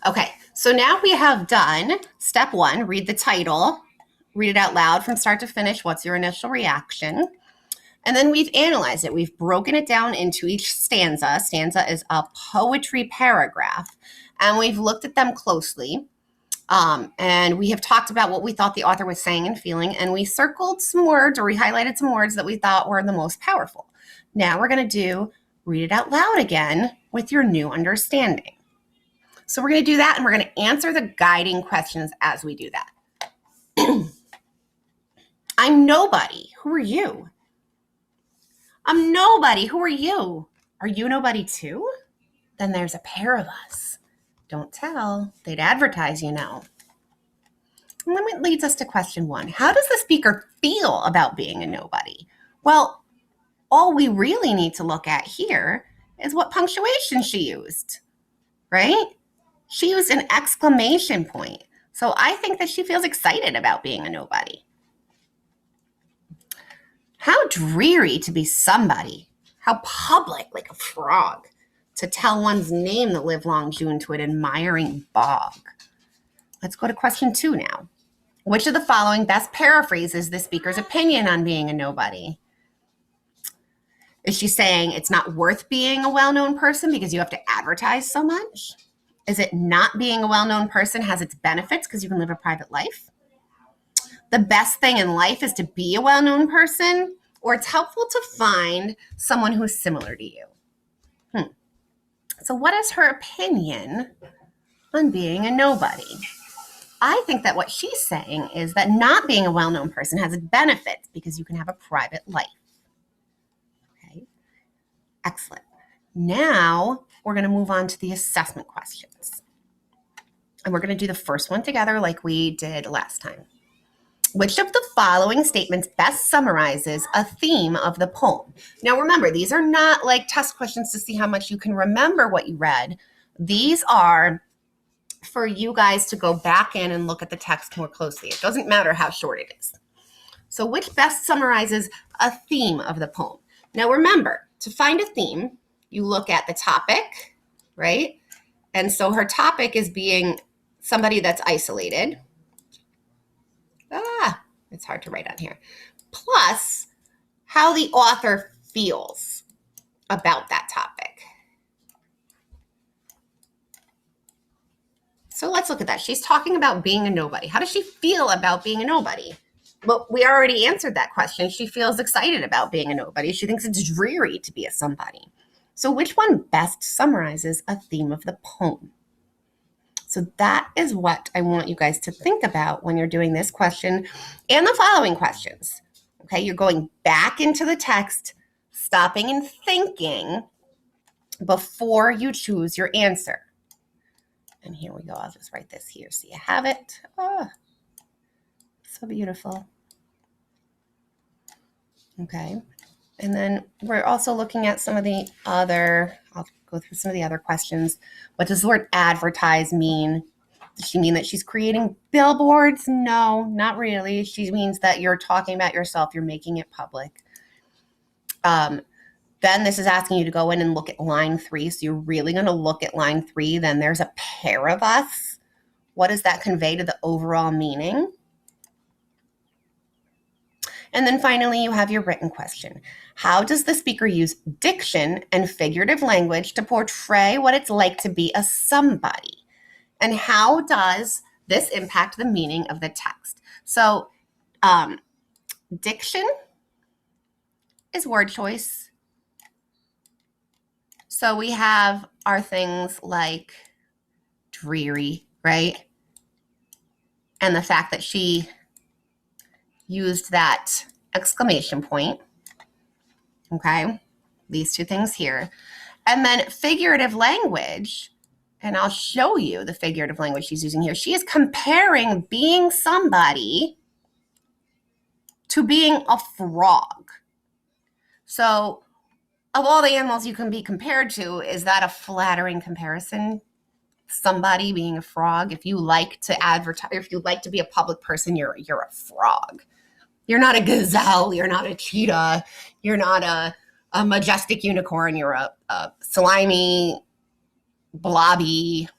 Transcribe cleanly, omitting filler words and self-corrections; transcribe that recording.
Okay, so now we have done step 1, read the title, read it out loud from start to finish. What's your initial reaction? And then we've analyzed it. We've broken it down into each stanza. Stanza is a poetry paragraph. And we've looked at them closely. And we have talked about what we thought the author was saying and feeling. And we circled some words, or we highlighted some words that we thought were the most powerful. Now we're going to do read it out loud again with your new understanding. So we're going to do that, and we're going to answer the guiding questions as we do that. I'm nobody. Who are you? I'm nobody. Who are you? Are you nobody too? Then there's a pair of us. Don't tell. They'd advertise, you know. And then it leads us to question 1. How does the speaker feel about being a nobody? Well, all we really need to look at here is what punctuation she used, right? She used an exclamation point. So I think that she feels excited about being a nobody. How dreary to be somebody. How public, like a frog, to tell one's name the livelong June to an admiring bog. Let's go to question 2 now. Which of the following best paraphrases the speaker's opinion on being a nobody? Is she saying it's not worth being a well-known person because you have to advertise so much? Is it not being a well-known person has its benefits because you can live a private life? The best thing in life is to be a well-known person, or it's helpful to find someone who's similar to you? So what is her opinion on being a nobody? I think that what she's saying is that not being a well-known person has its benefits because you can have a private life. Okay, excellent. Now we're going to move on to the assessment questions. And we're going to do the first one together like we did last time. Which of the following statements best summarizes a theme of the poem? Now remember, these are not like test questions to see how much you can remember what you read. These are for you guys to go back in and look at the text more closely. It doesn't matter how short it is. So which best summarizes a theme of the poem? Now remember, to find a theme, you look at the topic, right? And so her topic is being somebody that's isolated. It's hard to write on here. Plus, how the author feels about that topic. So let's look at that. She's talking about being a nobody. How does she feel about being a nobody? Well, we already answered that question. She feels excited about being a nobody. She thinks it's dreary to be a somebody. So which one best summarizes a theme of the poem? So that is what I want you guys to think about when you're doing this question and the following questions. Okay, you're going back into the text, stopping and thinking before you choose your answer. And here we go. I'll just write this here so you have it. Oh, so beautiful. Okay, and then we're also looking at some of the other, I'll go through some of the other questions. What does the word advertise mean? Does she mean that she's creating billboards? No, not really. She means that you're talking about yourself. You're making it public. Then this is asking you to go in and look at line 3. So you're really going to look at line 3. Then there's a pair of us. What does that convey to the overall meaning? And then finally, you have your written question. How does the speaker use diction and figurative language to portray what it's like to be a somebody? And how does this impact the meaning of the text? So diction is word choice. So we have our things like dreary, right? And the fact that she used that exclamation point, okay? These two things here. And then figurative language, and I'll show you the figurative language she's using here. She is comparing being somebody to being a frog. So of all the animals you can be compared to, is that a flattering comparison? Somebody being a frog? If you like to advertise, if you like to be a public person, you're a frog. You're not a gazelle. You're not a cheetah. You're not a majestic unicorn. You're a slimy, blobby